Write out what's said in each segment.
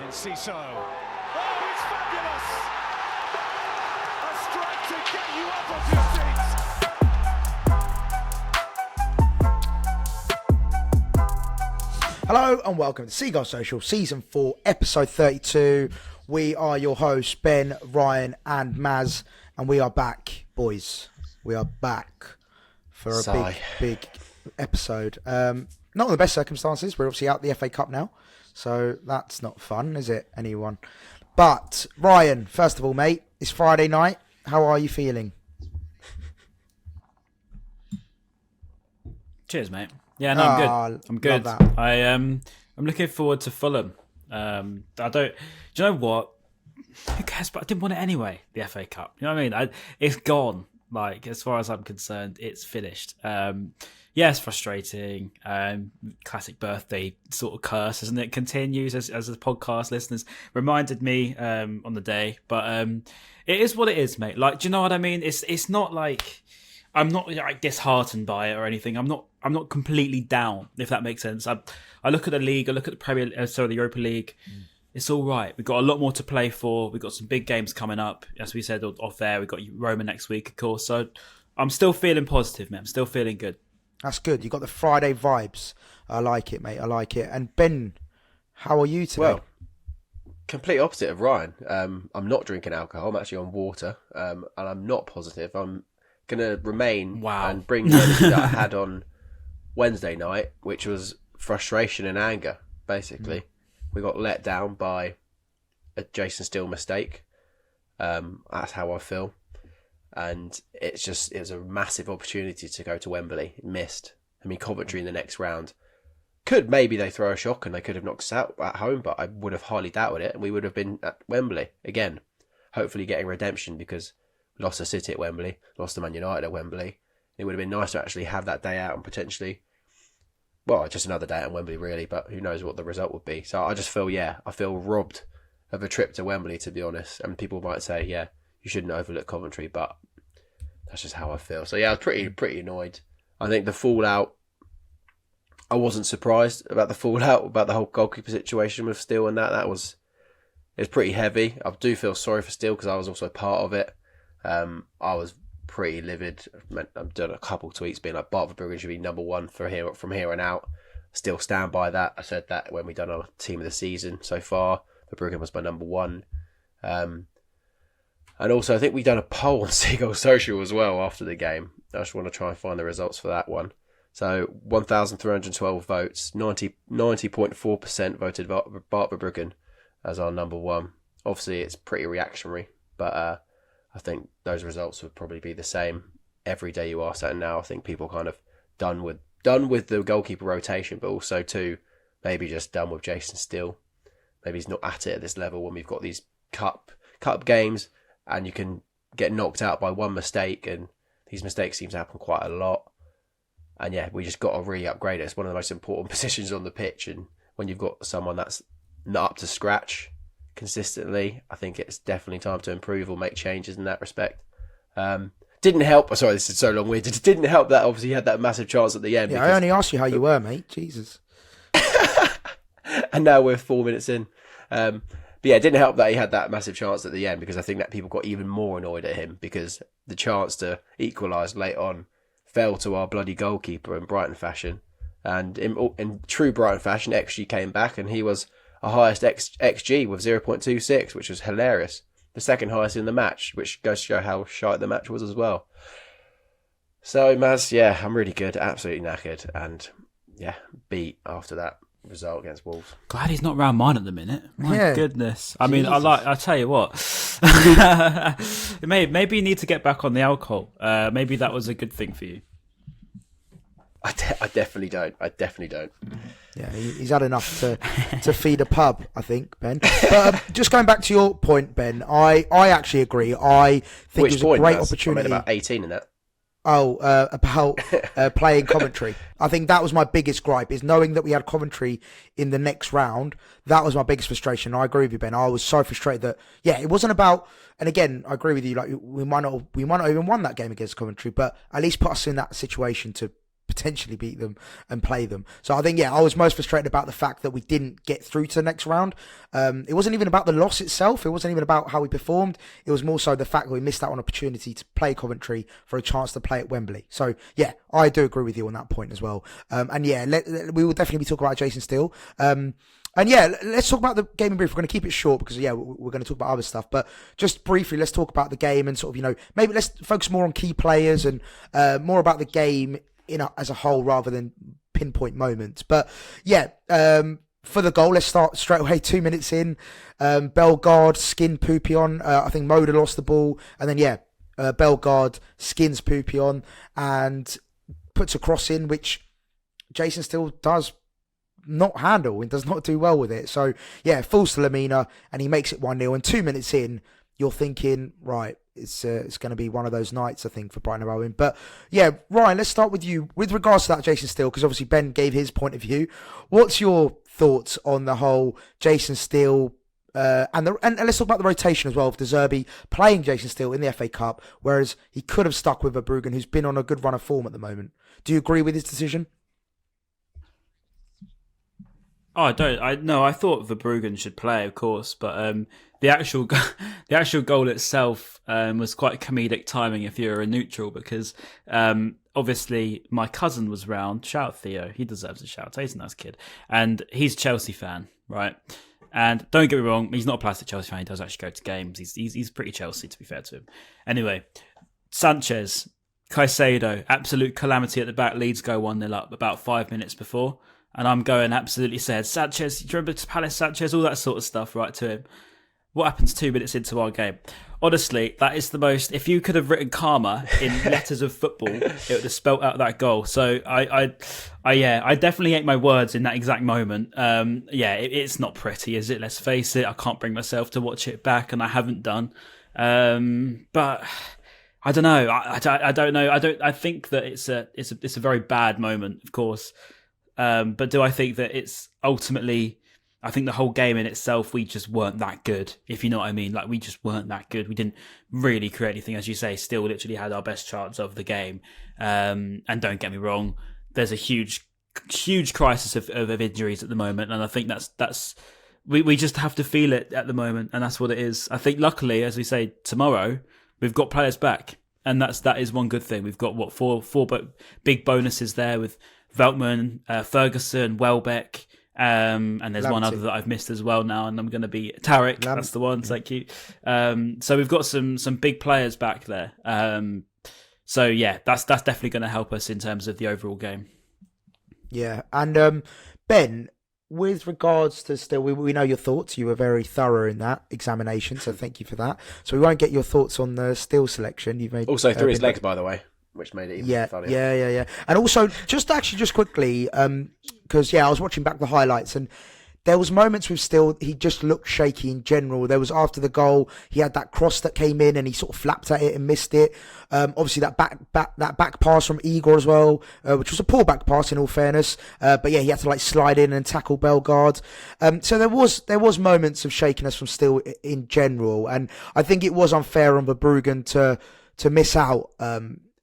Ciso. Oh, it's fabulous! A strike to get you up off your seats. Hello and welcome to Seagulls Social, Season 4, Episode 32. We are your hosts, Ben, Ryan and Maz, and we are back, boys. We are back for a big episode. Not in the best circumstances. We're obviously out the FA Cup now, so that's not fun, is it, anyone? But, Ryan, first of all, mate, it's Friday night. How are you feeling? Cheers, mate. Yeah, no, I'm good. I'm good. I'm looking forward to Fulham. Do you know what? Who cares? But I didn't want it anyway. The FA Cup. You know what I mean? It's gone. Like, as far as I'm concerned, it's finished. Yeah, it's frustrating. Classic birthday sort of curse, isn't it? Continues as the podcast listeners reminded me on the day. But it is what it is, mate. Like, do you know what I mean? It's not like I'm not like disheartened by it or anything. I'm not completely down, if that makes sense. I look at the league. I look at the Europa League. It's all right. We've got a lot more to play for. We've got some big games coming up. As we said off air, we've got Roma next week, of course. So I'm still feeling positive, man. I'm still feeling good. That's good. You got the Friday vibes. I like it, mate. I like it. And Ben, how are you today? Well, complete opposite of Ryan. I'm not drinking alcohol. I'm actually on water, and I'm not positive. I'm going to remain and bring the energy that I had on Wednesday night, which was frustration and anger, basically. We got let down by a Jason Steele mistake. That's how I feel. And it was a massive opportunity to go to Wembley. Missed. I mean, Coventry in the next round. Maybe they throw a shock and they could have knocked us out at home, but I would have highly doubted it. And we would have been at Wembley again, hopefully getting redemption because we lost to City at Wembley, lost to Man United at Wembley. It would have been nice to actually have that day out and potentially, well, just another day at Wembley really, but who knows what the result would be. So I just feel, I feel robbed of a trip to Wembley, to be honest. And people might say, you shouldn't overlook Coventry, but that's just how I feel. So I was pretty annoyed. I think the fallout, I wasn't surprised about the fallout, about the whole goalkeeper situation with Steele and that. It's pretty heavy. I do feel sorry for Steele because I was also part of it. I was pretty livid. I've done a couple of tweets being like, Barber-Bruggen should be number one from here on out. Still stand by that. I said that when we done our team of the season so far. Bruggen was my number one. And also, I think we done a poll on Seagulls Social as well after the game. I just want to try and find the results for that one. So 1,312 votes, 90.4% voted Barber-Bruggen as our number one. Obviously, it's pretty reactionary, but I think those results would probably be the same every day you ask that. And now I think people kind of done with the goalkeeper rotation, but also too maybe just done with Jason Steele. Maybe he's not at it at this level when we've got these cup games and you can get knocked out by one mistake, and these mistakes seem to happen quite a lot. And we just got to really upgrade it. It's one of the most important positions on the pitch, and when you've got someone that's not up to scratch consistently, I think it's definitely time to improve or make changes in that respect. Didn't help. Sorry, this is so long-winded. It didn't help that obviously he had that massive chance at the end. Yeah, I only asked you how you were, mate. Jesus. And now we're 4 minutes in. But it didn't help that he had that massive chance at the end, because I think that people got even more annoyed at him because the chance to equalise late on fell to our bloody goalkeeper in Brighton fashion. And in true Brighton fashion, XG came back and he was our highest XG with 0.26, which was hilarious. The second highest in the match, which goes to show how shite the match was as well. So, Maz, I'm really good, absolutely knackered, and beat after that result against Wolves. Glad he's not round mine at the minute. My goodness. I mean, I tell you what, maybe you need to get back on the alcohol. Maybe that was a good thing for you. I definitely don't. Yeah, he's had enough to feed a pub, I think, Ben. But just going back to your point, Ben, I actually agree. I think it was a great opportunity. I made about 18 in that. About playing Coventry. I think that was my biggest gripe, is knowing that we had Coventry in the next round. That was my biggest frustration. I agree with you, Ben. I was so frustrated that, it wasn't about, and again, I agree with you, like we might not even won that game against Coventry, but at least put us in that situation to potentially beat them and play them. So I think, I was most frustrated about the fact that we didn't get through to the next round. It wasn't even about the loss itself. It wasn't even about how we performed. It was more so the fact that we missed out on an opportunity to play Coventry for a chance to play at Wembley. So I do agree with you on that point as well. We will definitely be talking about Jason Steele. Let's talk about the game in brief. We're going to keep it short because, we're going to talk about other stuff. But just briefly, let's talk about the game and sort of, maybe let's focus more on key players and more about the game as a whole rather than pinpoint moments. But, for the goal, let's start straight away. 2 minutes in, Bellegarde skinned Poupion. I think Moda lost the ball. And then, Bellegarde skins Poupion and puts a cross in, which Jason Steele does not handle and does not do well with it. So, falls to Lamina and he makes it 1-0. And 2 minutes in, you're thinking, right, it's going to be one of those nights, I think, for Brighton Hove Albion. But, Ryan, let's start with you. With regards to that Jason Steele, because obviously Ben gave his point of view. What's your thoughts on the whole Jason Steele and let's talk about the rotation as well of De Zerbi playing Jason Steele in the FA Cup, whereas he could have stuck with Verbruggen, who's been on a good run of form at the moment. Do you agree with his decision? Oh, I don't. No, I thought Verbruggen should play, of course, but the actual goal itself was quite comedic timing if you're a neutral, because obviously my cousin was round. Shout out Theo, he deserves a shout. He's a nice kid, and he's a Chelsea fan, right? And don't get me wrong, he's not a plastic Chelsea fan. He does actually go to games. He's pretty Chelsea, to be fair to him. Anyway, Sanchez, Caicedo, absolute calamity at the back. Leeds go 1-0 up about 5 minutes before. And I'm going absolutely sad. Sanchez, do you remember Palace Sanchez? All that sort of stuff, right, to him. What happens 2 minutes into our game? Honestly, that is the most... If you could have written karma in letters of football, it would have spelt out that goal. So, I definitely ate my words in that exact moment. It's not pretty, is it? Let's face it. I can't bring myself to watch it back, and I haven't done. But... I don't know. I don't know. I think that it's a very bad moment, of course. But do I think that it's ultimately... I think the whole game in itself, we just weren't that good, if you know what I mean. Like, we just weren't that good. We didn't really create anything, as you say. Still literally had our best chance of the game. And don't get me wrong, there's a huge crisis of injuries at the moment. And I think that's we just have to feel it at the moment. And that's what it is. I think luckily, as we say, tomorrow, we've got players back. And that is one good thing. We've got, four big bonuses there with Veltman, Ferguson, Welbeck, and there's Lamptey. One other that I've missed as well now, and I'm going to be Tarek. That's the one. Thank you. So we've got some big players back there. That's definitely going to help us in terms of the overall game. Yeah, and Ben, with regards to Steele, we know your thoughts. You were very thorough in that examination, so thank you for that. So we won't get your thoughts on the Steele selection. You've made also through his legs, by the way, which made it even funnier. Yeah. And also, just quickly, because I was watching back the highlights, and there was moments with Steele, he just looked shaky in general. There was after the goal, he had that cross that came in, and he sort of flapped at it and missed it. Obviously, that back pass from Igor as well, which was a poor back pass in all fairness. But he had to slide in and tackle Bellegarde. So there was moments of shakiness from Steele in general, and I think it was unfair on Verbruggen to miss out.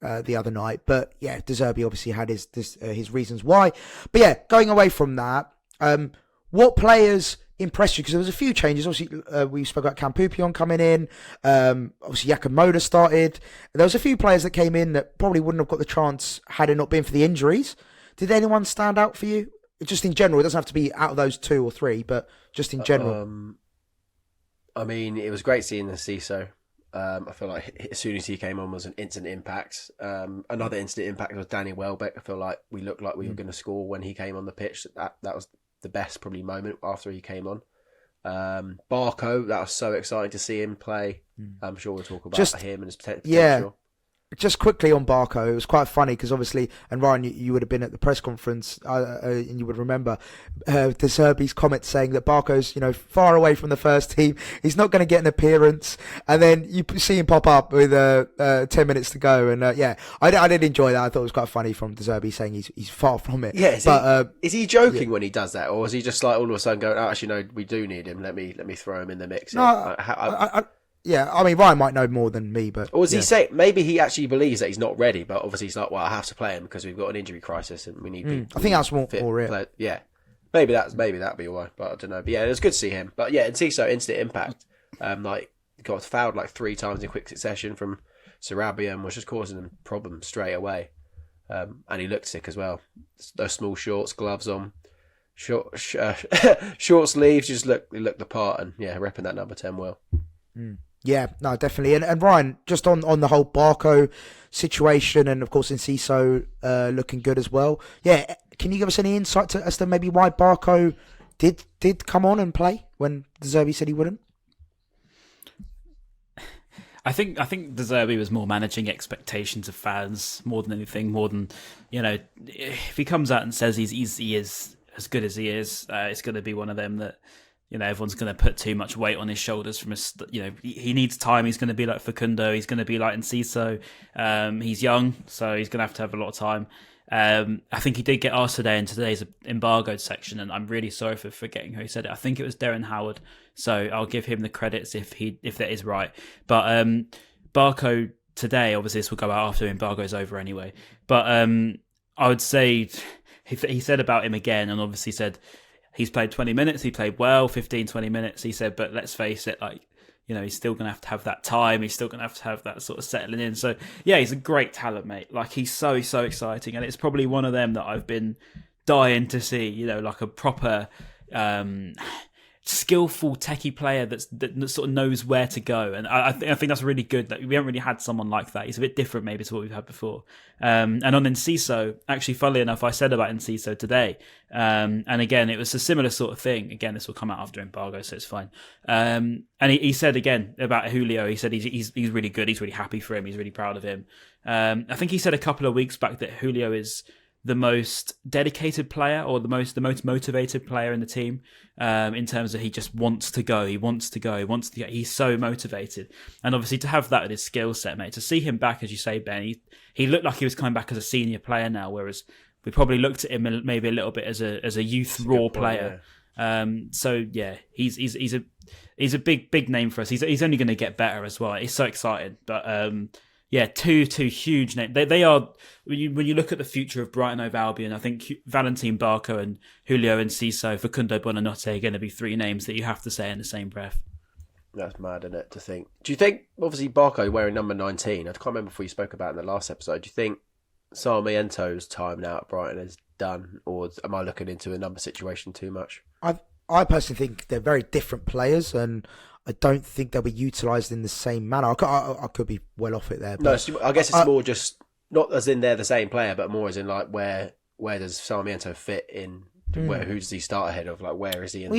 The other night, but De Zerbi obviously had his reasons why. But going away from that, what players impressed you? Because there was a few changes. Obviously, we spoke about Cam Poupion coming in. Obviously, Jakob Moda started. There was a few players that came in that probably wouldn't have got the chance had it not been for the injuries. Did anyone stand out for you? Just in general, it doesn't have to be out of those 2 or 3, but just in general. I mean, it was great seeing the CISO. I feel like as soon as he came on was an instant impact. Another instant impact was Danny Welbeck. I feel like we looked like we were going to score when he came on the pitch. That was the best probably moment after he came on. Barco, that was so exciting to see him play. I'm sure we'll talk about him and his potential. Yeah. Just quickly on Barco, it was quite funny because obviously, and Ryan, you would have been at the press conference and you would remember De Zerbi's comment saying that Barco's, far away from the first team. He's not going to get an appearance. And then you see him pop up with 10 minutes to go. And I did enjoy that. I thought it was quite funny from De Zerbi saying he's far from it. Yeah, is he joking when he does that? Or is he just all of a sudden going, oh, actually, no, we do need him. Let me throw him in the mix. No, Yeah, I mean, Ryan might know more than me, but... Or was he saying, maybe he actually believes that he's not ready, but obviously he's like, well, I have to play him because we've got an injury crisis and we need... I think that's more it. Yeah. Maybe that'd be why, but I don't know. But yeah, it was good to see him. But yeah, Enciso, instant impact. Got fouled like 3 times in quick succession from Sarabia and was just causing them problems straight away. And he looked sick as well. Those small shorts, gloves on, short sleeves, just looked the part, and yeah, repping that number 10 well. Yeah, no, definitely. And Ryan, just on the whole Barco situation, and of course Enciso looking good as well. Yeah, can you give us any insight as to maybe why Barco did come on and play when De Zerbi said he wouldn't? I think De Zerbi was more managing expectations of fans more than anything. More than, if he comes out and says he is as good as he is, it's going to be one of them that everyone's going to put too much weight on his shoulders. He needs time. He's going to be like Facundo. He's going to be like Enciso. He's young, so he's going to have a lot of time. I think he did get asked today in today's embargoed section, and I'm really sorry for forgetting who he said it. I think it was Darren Howard, so I'll give him the credits if that is right. But Barco today, obviously this will go out after embargo's over anyway, but I would say he said about him again, and obviously said he's played 20 minutes, he played well, 15, 20 minutes, he said, but let's face it, he's still going to have that time. He's still going to have that sort of settling in. So, yeah, he's a great talent, mate. He's so exciting. And it's probably one of them that I've been dying to see, like a proper skillful techie player that sort of knows where to go. And I think that's really good that we haven't really had someone like that. He's a bit different maybe to what we've had before. And on Enciso, actually, funnily enough, I said about Enciso today. And again, it was a similar sort of thing. Again, this will come out after embargo, so it's fine. And he said again about Julio, he said he's really good. He's really happy for him. He's really proud of him. I think he said a couple of weeks back that Julio is the most dedicated player or the most motivated player in the team, in terms of he just wants to go. He wants to go. He's so motivated. And obviously to have that in his skill set, mate, to see him back, as you say, Ben, he looked like he was coming back as a senior player now, whereas we probably looked at him maybe a little bit as a youth raw player. Yeah. So yeah, he's a big name for us. He's only going to get better as well. He's so exciting. But yeah, two huge names. They are, when you look at the future of Brighton Hove Albion, I think Valentin Barco and Julio Enciso, Facundo Buonanotte are going to be 3 names that you have to say in the same breath. That's mad, isn't it, to think? Do you think, obviously Barco wearing number 19, I can't remember if we spoke about it in the last episode, do you think Sarmiento's time now at Brighton is done, or am I looking into a number situation too much? I personally think they're very different players, and I don't think they'll be utilised in the same manner. I could be well off it there. But no, I guess it's more just, not as in they're the same player, but more as in where does Sarmiento fit in? Who does he start ahead of? Where is he in?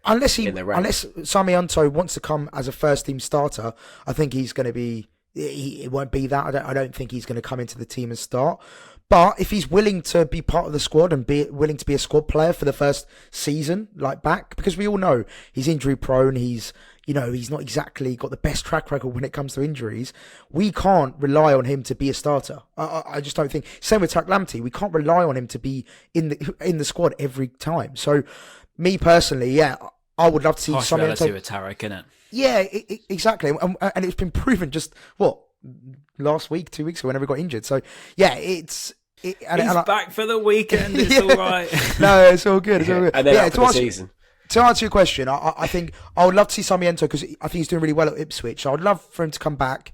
Unless Sarmiento wants to come as a first team starter, I think he's going to be. It won't be that. I don't think he's going to come into the team and start. But if he's willing to be part of the squad and be willing to be a squad player for the first season, back, because we all know he's injury prone, he's not exactly got the best track record when it comes to injuries. We can't rely on him to be a starter. I just don't think. Same with Tak Lamptey. We can't rely on him to be in the squad every time. So, me personally, I would love to see something. Partiality with Tarek, innit? Yeah, exactly. And it's been proven just last week, 2 weeks ago, whenever he got injured. So yeah, he's back for the weekend. It's all right. No, it's all good. It's all good. And then after the season. To answer your question, I think I would love to see Sarmiento because I think he's doing really well at Ipswich. So I would love for him to come back,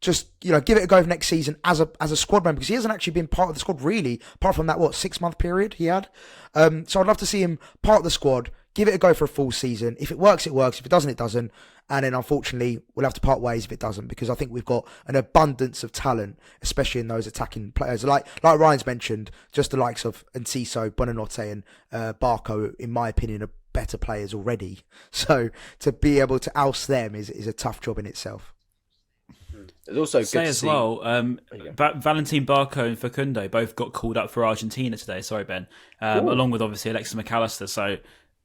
just give it a go for next season as a squad member, because he hasn't actually been part of the squad really, apart from that 6-month period he had. So I'd love to see him part of the squad, give it a go for a full season. If it works, it works. If it doesn't, it doesn't. And then unfortunately, we'll have to part ways if it doesn't, because I think we've got an abundance of talent, especially in those attacking players. Like Ryan's mentioned, just the likes of Enciso, Buonanotte and Barco, in my opinion, are better players already. So to be able to oust them is a tough job in itself. It's also good to see well, Valentin Barco and Facundo both got called up for Argentina today. Sorry, Ben. Along with obviously Alexis McAllister. So,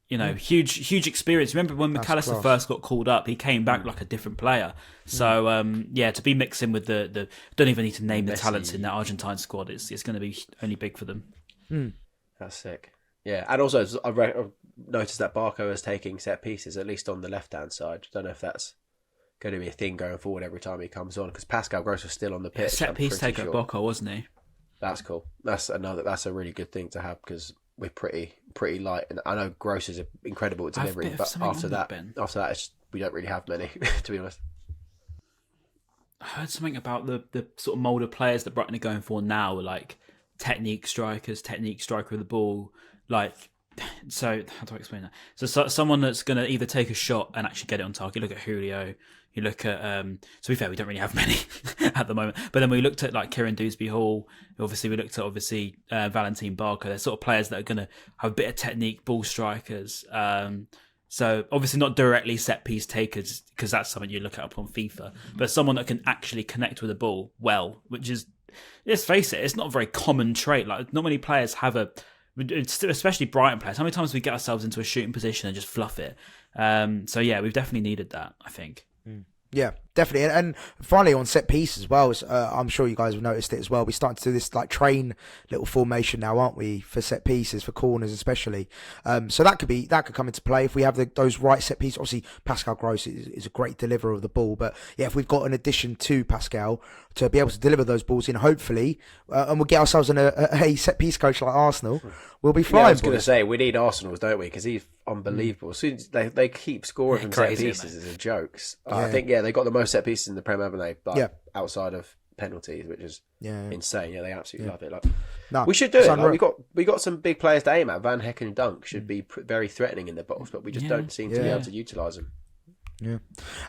huge experience. Remember when McAllister first got called up, he came back like a different player. So, to be mixing with the don't even need to name the talents in that Argentine squad. It's going to be only big for them. That's sick. Yeah, and also I've noticed that Barco is taking set pieces, at least on the left-hand side. Don't know if that's going to be a thing going forward every time he comes on, because Pascal Gross was still on the pitch. Set piece taker at Boca, wasn't he? That's cool. That's a really good thing to have, because we're pretty light. And I know Gross is incredible at delivering, but after that, we don't really have many, to be honest. I heard something about the sort of mould of players that Brighton are going for now, like technique striker of the ball, like. So how do I explain that? So someone that's going to either take a shot and actually get it on target. You look at Julio. You look at to be fair, we don't really have many at the moment. But then we looked at like Kieran Dewsbury-Hall. Obviously, we looked at Valentin Barker. They're sort of players that are going to have a bit of technique, ball strikers. So obviously not directly set piece takers, because that's something you look at on FIFA. But someone that can actually connect with the ball well, which is, let's face it, it's not a very common trait. Like not many players have especially Brighton players. How many times do we get ourselves into a shooting position and just fluff it? So yeah, we've definitely needed that, I think. Yeah, definitely. And finally on set piece as well, I'm sure you guys have noticed it as well. We're starting to do this like train little formation now, aren't we, for set pieces, for corners especially. So that could come into play if we have those right set pieces. Obviously, Pascal Gross is a great deliverer of the ball, but yeah, if we've got an addition to Pascal to be able to deliver those balls in, hopefully, and we'll get ourselves in a set piece coach like Arsenal, we'll be flying. Yeah, I was going to say, we need Arsenal, don't we? Because he's unbelievable. As soon as they keep scoring from set pieces as jokes. I think, they got the most set pieces in the Premier, haven't they? But outside of penalties, which is insane. Yeah, they absolutely love it. Like, we should do it. Like, we got some big players to aim at. Van Heck and Dunk should be very threatening in the box, but we just don't seem to be able to utilise them. Yeah,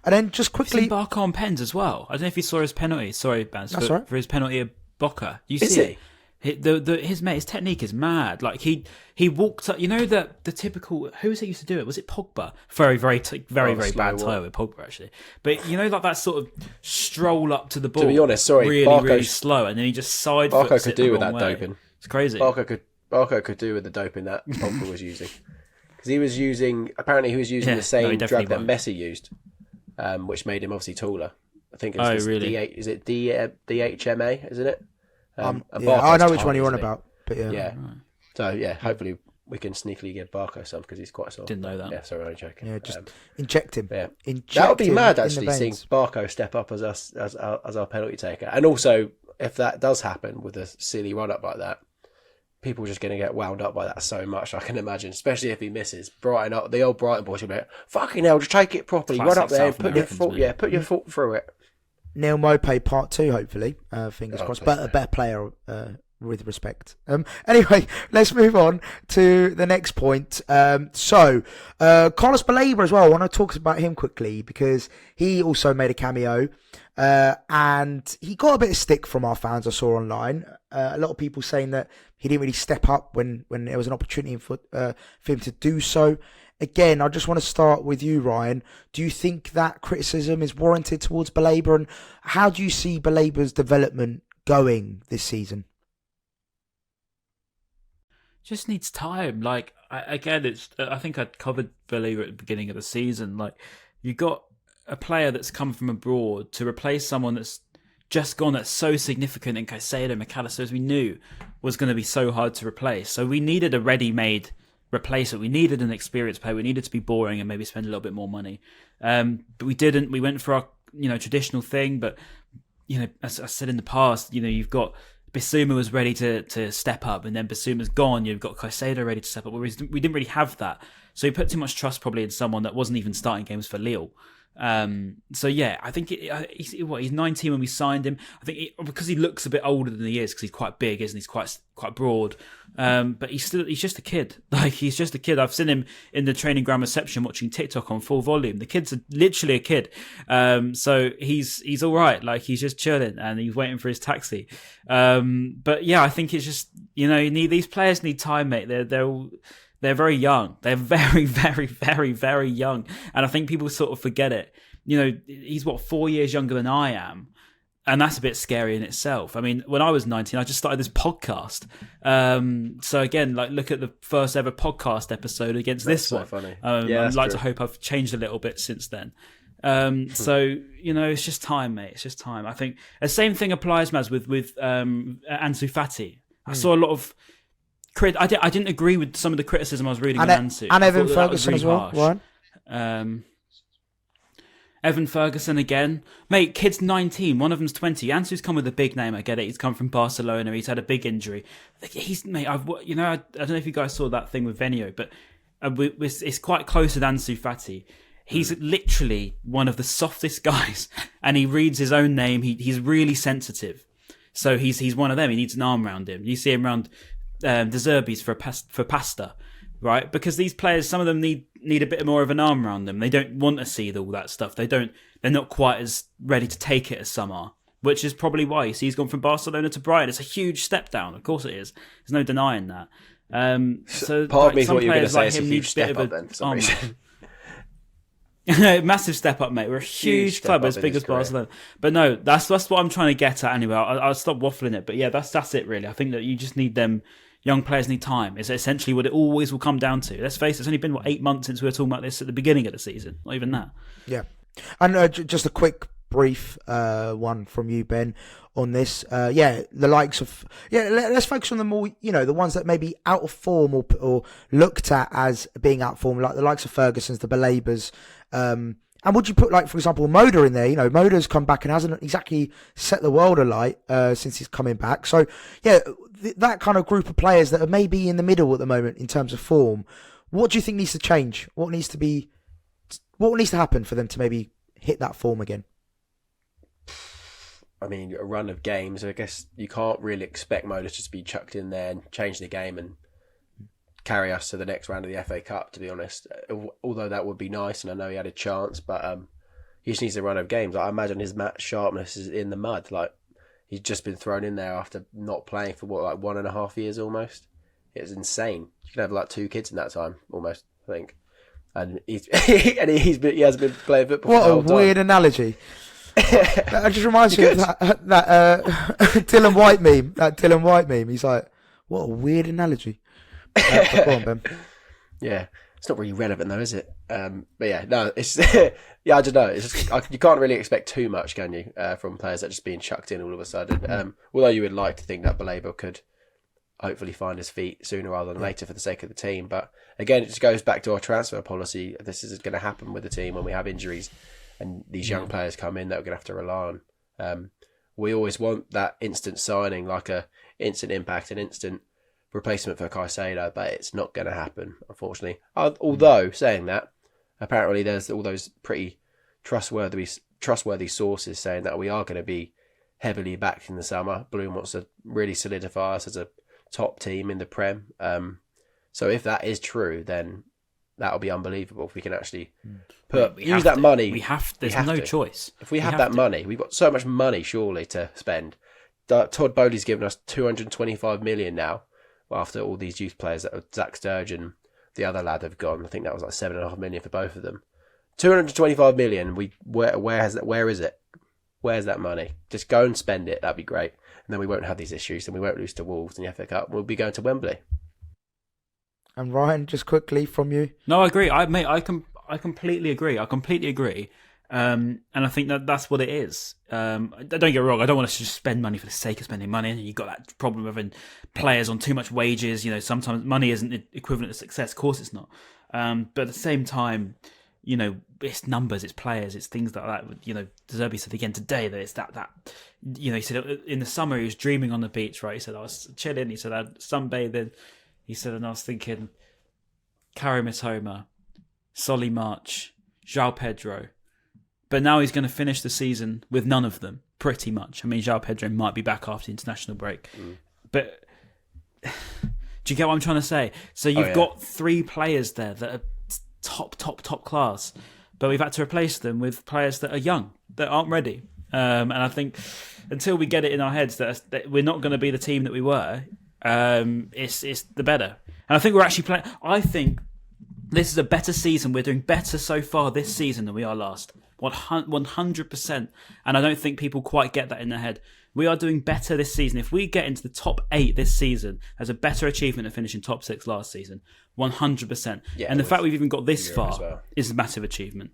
and then just quickly, Barker on pens as well. I don't know if you saw his penalty. Sorry, Bans, for his penalty at Boca. You is see it? His technique is mad. Like he walked up. You know the typical. Who was it used to do it? Was it Pogba? Very bad tie with Pogba actually. But you know, like that sort of stroll up to the ball. To be honest, really slow, and then he just side. Barker could do with that doping. It's crazy. Barker could do with the doping that Pogba was using, because he was using the same drug that Messi used, which made him obviously taller. I think it's really? Is it DHMA? Isn't it? I know which one you're on about, but yeah. So hopefully we can sneakily get Barker some, because he's quite soft. Didn't know that. Yeah, sorry, I'm joking. Yeah, just inject him. Yeah, that would be mad actually, seeing Barker step up as our penalty taker. And also, if that does happen with a silly run up like that, people are just going to get wound up by that so much. I can imagine, especially if he misses. The old Brighton boys will be like, "Fucking hell, just take it properly, run up there, and put your foot through it." Neil Maupay part 2, hopefully. Fingers crossed. But a better player, with respect. Anyway, let's move on to the next point. Carlos Baleba as well. I want to talk about him quickly, because he also made a cameo. And he got a bit of stick from our fans I saw online. A lot of people saying that he didn't really step up when there was an opportunity for him to do so. Again, I just want to start with you, Ryan. Do you think that criticism is warranted towards Baleba, and how do you see Baleba's development going this season? Just needs time. Like, I think I covered Baleba at the beginning of the season. Like, you got a player that's come from abroad to replace someone that's just gone, that's so significant in Caicedo, McAllister, as we knew was going to be so hard to replace. So we needed a ready-made replacement. We needed an experienced player. We needed to be boring and maybe spend a little bit more money. But we didn't. We went for our traditional thing. But as I said in the past, you've got Bissouma was ready to step up, and then Bissouma's gone. You've got Caicedo ready to step up. We didn't really have that. So he put too much trust probably in someone that wasn't even starting games for Lille. I think he's 19 when we signed him. I think because he looks a bit older than he is, because he's quite big, isn't he? He's quite broad. But he's just a kid. Like, he's just a kid. I've seen him in the training ground reception watching TikTok on full volume. The kid's literally a kid. So he's all right. Like, he's just chilling and he's waiting for his taxi. But yeah, I think it's just, these players need time, mate. They're very young. They're very, very, very, very young. And I think people sort of forget it. He's 4 years younger than I am. And that's a bit scary in itself. I mean, when I was 19, I just started this podcast. So again, look at the first ever podcast episode against this one. Funny. I'd like to hope I've changed a little bit since then. So, it's just time, mate. It's just time. I think the same thing applies, Maz, with Ansu Fati. I saw a lot of... I didn't agree with some of the criticism I was reading on Ansu. And Evan Ferguson as well, Ryan. Evan Ferguson again. Mate, kid's 19, one of them's 20. Ansu's come with a big name, I get it. He's come from Barcelona, he's had a big injury. Mate, I don't know if you guys saw that thing with Venio, but it's quite close with Ansu Fati. He's literally one of the softest guys, and he reads his own name. He's really sensitive. So he's one of them. He needs an arm around him. You see him around De Zerbi's for pasta, right? Because these players, some of them need a bit more of an arm around them. They don't want to see all that stuff. They're not quite as ready to take it as some are, which is probably why you see he's gone from Barcelona to Brighton. It's a huge step down. Of course it is. There's no denying that. So part of me some thought you were going to players say like it's a him huge need a bit step of up then, a for some arm. reason. Massive step up, mate. We're a huge club, as big as Barcelona. But no, that's what I'm trying to get at anyway. I'll stop waffling it. But yeah, that's it really. I think that you just need them. Young players need time. It's essentially what it always will come down to. Let's face it, it's only been 8 months since we were talking about this at the beginning of the season. Not even that. Yeah, and just a quick brief one from you, Ben, on this. The likes of let's focus on the more the ones that may be out of form or looked at as being out of form, like the likes of Ferguson's, the Belabers. And would you put, like, for example, Moda in there? Moda's come back and hasn't exactly set the world alight since he's coming back. So, yeah, that kind of group of players that are maybe in the middle at the moment in terms of form, what do you think needs to change? What needs to happen for them to maybe hit that form again? I mean, a run of games, I guess you can't really expect Moda to just be chucked in there and change the game and carry us to the next round of the FA Cup, to be honest. Although that would be nice, and I know he had a chance, but he just needs a run of games. I imagine his match sharpness is in the mud. Like, he's just been thrown in there after not playing for 1.5 years almost. It's insane. You can have like 2 kids in that time, almost, I think. And he hasn't been playing football. What a weird analogy. That just reminds me of that Dylan White meme. That Dylan White meme. He's like, what a weird analogy. Go on, Ben. Yeah, it's not really relevant though, is it? But yeah, no, it's I don't know. It's just, you can't really expect too much, can you, from players that are just being chucked in all of a sudden. Although you would like to think that Baleba could hopefully find his feet sooner rather than later for the sake of the team. But again, it just goes back to our transfer policy. This is going to happen with the team when we have injuries and these young players come in that we're going to have to rely on. We always want that instant signing, like a instant impact, an instant replacement for Caicedo, but it's not going to happen, unfortunately. Although, saying that, apparently there's all those pretty trustworthy sources saying that we are going to be heavily backed in the summer. Bloom wants to really solidify us as a top team in the Prem. So if that is true, then that'll be unbelievable if we can actually use that money. There's no choice. If we have that money, we've got so much money surely to spend. Todd Bowley's given us 225 million now. After all these youth players that Zach Sturgeon, the other lad, have gone. I think that was like 7.5 million for both of them. 225 million. Where is it? Where's that money? Just go and spend it. That'd be great. And then we won't have these issues, and we won't lose to Wolves in the FA Cup. We'll be going to Wembley. And Ryan, just quickly from you. No, I agree. I completely agree. I completely agree. And I think that's what it is. Don't get me wrong, I don't want us to just spend money for the sake of spending money. You've got that problem of having players on too much wages. Sometimes money isn't equivalent to success. Of course it's not. But at the same time, it's numbers, it's players, it's things like that. De Zerbi said again today that it's that he said in the summer he was dreaming on the beach, right? He said I was chilling. He said I'd sunbathing. He said, and I was thinking Karim Mitoma, Solly March, João Pedro. But now he's going to finish the season with none of them, pretty much. I mean, João Pedro might be back after the international break. But do you get what I'm trying to say? So you've got 3 players there that are top class, but we've had to replace them with players that are young, that aren't ready. And I think until we get it in our heads that we're not going to be the team that we were, it's the better. And I think we're actually playing... I think this is a better season. We're doing better so far this season than we are last. 100%. And I don't think people quite get that in their head. We are doing better this season. If we get into the top 8 this season, that's a better achievement than finishing top 6 last season. 100%. Yeah, and the fact we've even got this far is a massive achievement.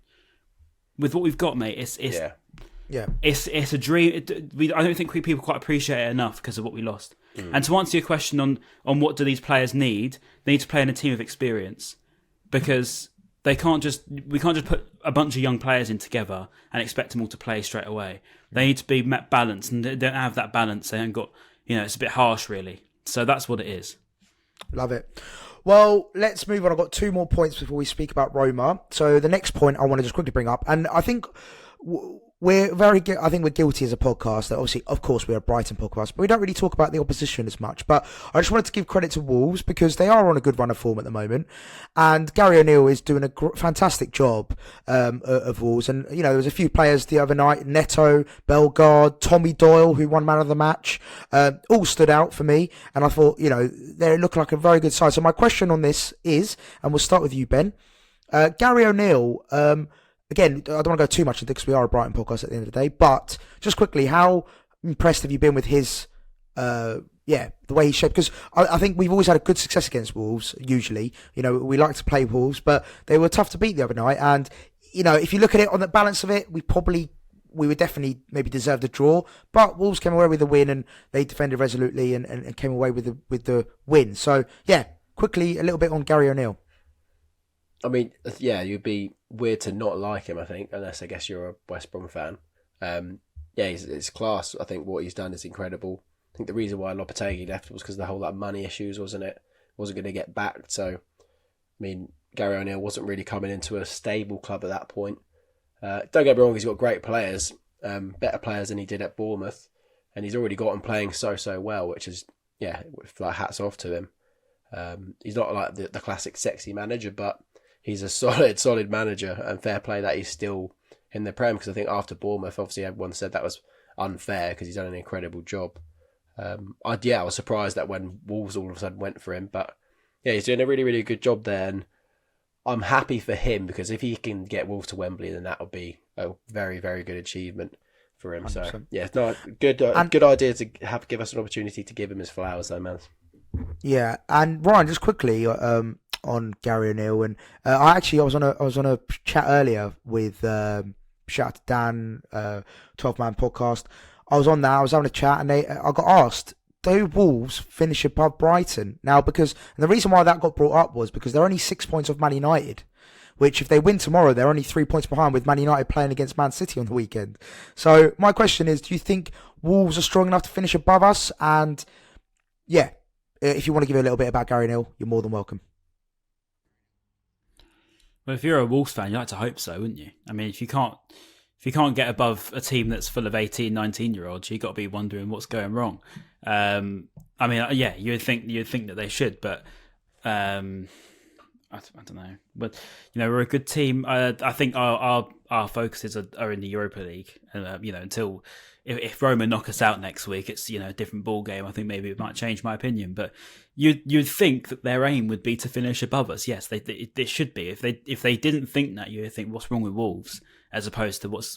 With what we've got, mate, it's a dream. I don't think people quite appreciate it enough because of what we lost. And to answer your question on what do these players need, they need to play in a team of experience. Because we can't just put a bunch of young players in together and expect them all to play straight away. They need to be balanced, and they don't have that balance. They haven't got, it's a bit harsh, really. So that's what it is. Love it. Well, let's move on. I've got 2 more points before we speak about Roma. So the next point I want to just quickly bring up, and I think we're guilty as a podcast that obviously, of course, we're a Brighton podcast, but we don't really talk about the opposition as much. But I just wanted to give credit to Wolves because they are on a good run of form at the moment, and Gary O'Neill is doing a fantastic job of Wolves. And there was a few players the other night: Neto, Bellegarde, Tommy Doyle, who won man of the match, all stood out for me. And I thought, they look like a very good side. So my question on this is, and we'll start with you, Ben. Gary O'Neill. Again, I don't want to go too much into it because we are a Brighton podcast at the end of the day, but just quickly, how impressed have you been with his, the way he shaped? Because I think we've always had a good success against Wolves, usually. We like to play Wolves, but they were tough to beat the other night. And, if you look at it on the balance of it, we would definitely maybe deserve the draw, but Wolves came away with a win and they defended resolutely and came away with the win. So, quickly, a little bit on Gary O'Neill. I mean, you'd be weird to not like him, I think, unless I guess you're a West Brom fan. It's class. I think what he's done is incredible. I think the reason why Lopetegui left was because of the whole money issues, wasn't it? Wasn't going to get backed. So, I mean, Gary O'Neill wasn't really coming into a stable club at that point. Don't get me wrong, he's got great players, better players than he did at Bournemouth, and he's already got them playing so well, which is, hats off to him. He's not like the classic sexy manager, but he's a solid manager, and fair play that he's still in the Prem, because I think after Bournemouth, obviously everyone said that was unfair because he's done an incredible job. I was surprised that when Wolves all of a sudden went for him, but he's doing a really, really good job there, and I'm happy for him because if he can get Wolves to Wembley, then that would be a very, very good achievement for him. 100%. So good idea to give us an opportunity to give him his flowers, though, man. Yeah, and Ryan, just quickly, on Gary O'Neill, and I was on a chat earlier with shout out to Dan, 12-man podcast. I was on that. I was having a chat, and I got asked, do Wolves finish above Brighton now? And the reason why that got brought up was because they're only 6 points off Man United, which if they win tomorrow, they're only 3 points behind, with Man United playing against Man City on the weekend. So my question is, do you think Wolves are strong enough to finish above us? And if you want to give a little bit about Gary O'Neill, you're more than welcome. Well, if you're a Wolves fan, you like to hope so, wouldn't you? I mean, if you can't get above a team that's full of 18, 19-year-olds, you've got to be wondering what's going wrong. You'd think that they should, but I don't know. But we're a good team. I think our focuses are in the Europa League, and until if Roma knock us out next week, it's a different ball game. I think maybe it might change my opinion, but you'd think that their aim would be to finish above us. Yes, they should be. If they didn't think that, you'd think what's wrong with Wolves, as opposed to what's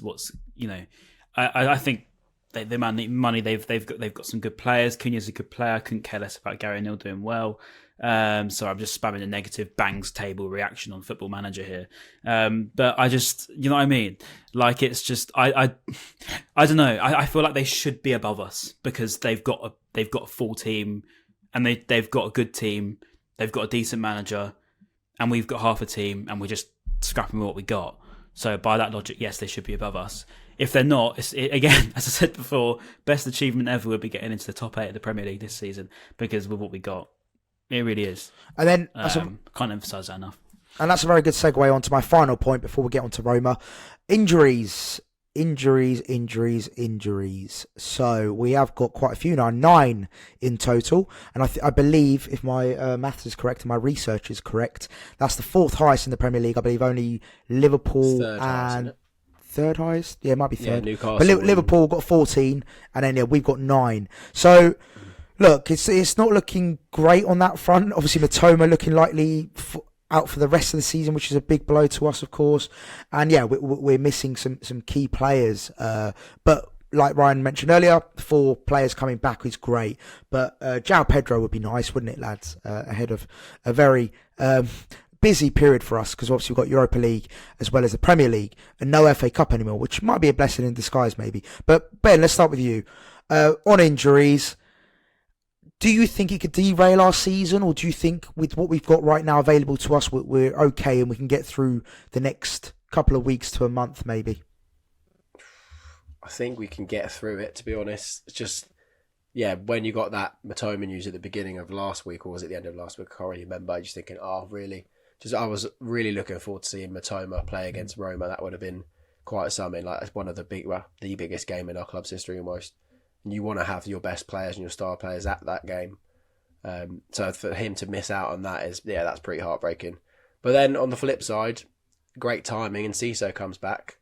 I think they might need money. They've got some good players. Cunha's a good player. I couldn't care less about Gary O'Neill doing well. So I'm just spamming a negative bangs table reaction on Football Manager here. But I just, you know what I mean? Like, it's just, I don't know. I feel like they should be above us because they've got a full team, and they've got a good team. They've got a decent manager, and we've got half a team, and we're just scrapping what we got. So by that logic, yes, they should be above us. If they're not, again, as I said before, best achievement ever would be getting into the top 8 of the Premier League this season, because with what we got, it really is. And then can't emphasise that enough. And that's a very good segue on to my final point before we get on to Roma. Injuries. So we have got quite a few now, 9 in total. And I believe, if my maths is correct and my research is correct, that's the 4th highest in the Premier League. I believe only Liverpool third highest? Yeah, it might be third. Yeah, Newcastle. But Liverpool got 14, and then we've got 9. So, look, it's not looking great on that front. Obviously, Matoma looking likely out for the rest of the season, which is a big blow to us, of course. And we're missing some key players. But like Ryan mentioned earlier, 4 players coming back is great. But João Pedro would be nice, wouldn't it, lads? Ahead of a very busy period for us, because obviously we've got Europa League as well as the Premier League, and no FA Cup anymore, which might be a blessing in disguise, maybe. But Ben, let's start with you. On injuries, do you think it could derail our season, or do you think with what we've got right now available to us, we're okay and we can get through the next couple of weeks to a month maybe? I think we can get through it, to be honest. It's just, when you got that Matoma news at the beginning of last week, or was it the end of last week? I can't really remember. I was just thinking, really? I was really looking forward to seeing Matoma play against Roma. That would have been quite something. Like, it's one of the biggest game in our club's history almost. And you want to have your best players and your star players at that game. So for him to miss out on that is, that's pretty heartbreaking. But then on the flip side, great timing, and Ciso comes back,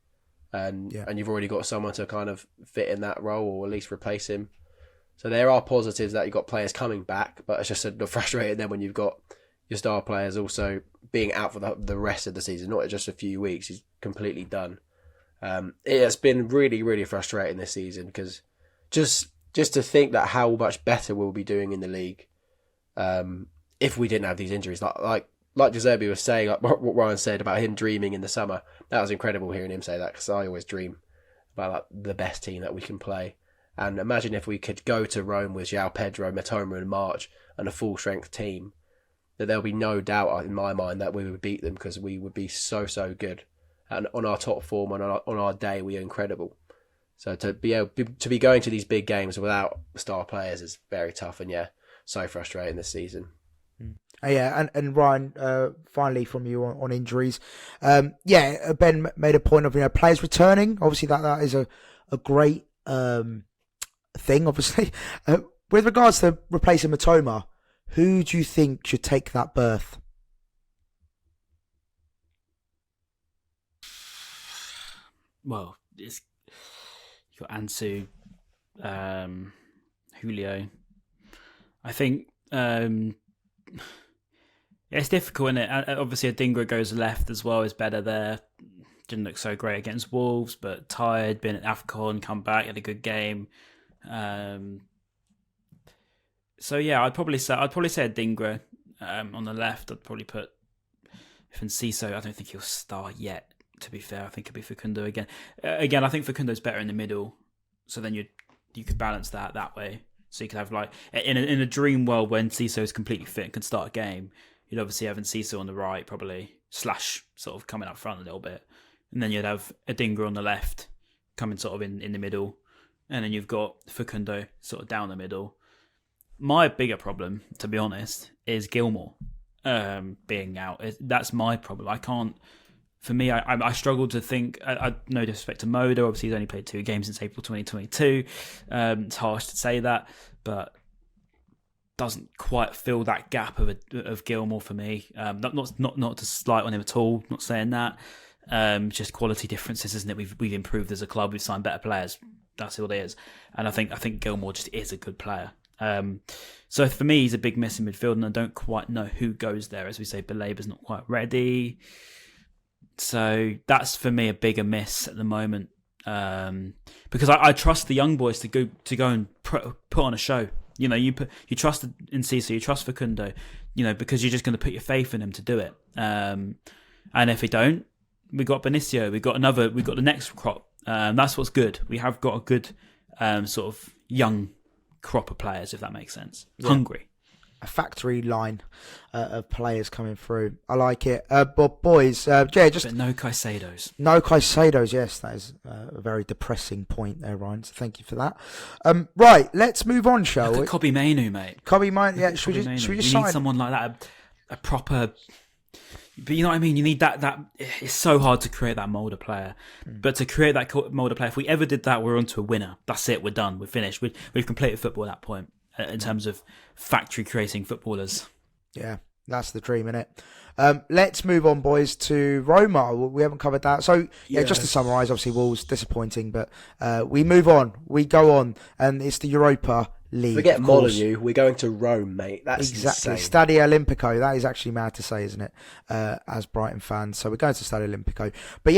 and you've already got someone to kind of fit in that role, or at least replace him. So there are positives that you've got players coming back, but it's just frustrating then when you've got your star players also being out for the rest of the season, not just a few weeks. He's completely done. It has been really, really frustrating this season, because just to think that how much better we'll be doing in the league if we didn't have these injuries. Like Giuseppe was saying, like what Ryan said about him dreaming in the summer, that was incredible hearing him say that, because I always dream about the best team that we can play. And imagine if we could go to Rome with João Pedro, Matoma in March, and a full-strength team, that there'll be no doubt in my mind that we would beat them, because we would be so, so good. And on our top form, on our day, we are incredible. So to be going to these big games without star players is very tough, and so frustrating this season. And Ryan, finally from you on injuries. Ben made a point of players returning. Obviously, that is a great thing. Obviously, with regards to replacing Matoma, who do you think should take that berth? Well, you got Ansu, Julio. I think it's difficult, isn't it? Obviously, Adingra goes left as well, is better there. Didn't look so great against Wolves, but tired, been at AFCON, come back, had a good game. I'd probably say Adingra on the left. I'd probably put Ciso. I don't think he'll start yet. To be fair, I think it'll be Facundo again. I think Facundo's better in the middle, so then you could balance that way. So you could have in a dream world when Ciso is completely fit and can start a game, you'd obviously have Ciso on the right, probably / sort of coming up front a little bit, and then you'd have Adingra on the left, coming sort of in the middle, and then you've got Facundo sort of down the middle. My bigger problem, to be honest, is Gilmour being out. That's my problem. I can't. For me, I struggle to think. No disrespect to Moda, obviously he's only played 2 games since April 2022. It's harsh to say that, but doesn't quite fill that gap of Gilmour for me. Not to slight on him at all. Not saying that. Just quality differences, isn't it? We've improved as a club. We've signed better players. That's all it is. And I think Gilmour just is a good player. So for me, he's a big miss in midfield, and I don't quite know who goes there. As we say, Belaber's not quite ready. So that's for me a bigger miss at the moment, because I trust the young boys to go and put on a show. You trust in Ciso, you trust Facundo, because you're just going to put your faith in them to do it. And if they don't, we got Benicio, we got the next crop. That's what's good. We have got a good sort of young crop of players, if that makes sense. Yeah. Hungry. A factory line of players coming through. I like it. But boys, but no Caicedos. No Caicedos, yes. That is a very depressing point there, Ryan. So thank you for that. Right, let's move on, shall we? Look at Kobbie Mainoo, mate. Kobbie Mainoo, yeah. Should we just sign? Need someone like that, a proper... But you know what I mean? You need that. It's so hard to create that mould of player. But to create that mould of player, if we ever did that, we're on to a winner. That's it. We're done. We're finished. We've completed football at that point in terms of factory creating footballers. Yeah, that's the dream, innit? Let's move on, boys, to Roma. We haven't covered that. So, just to summarise, obviously, Wolves, disappointing. But we move on. We go on. And it's the Europa League. Forget Molyneux. We're going to Rome, mate. That's exactly insane. Stadio Olimpico. That is actually mad to say, isn't it? As Brighton fans, so we're going to Stadio Olimpico. But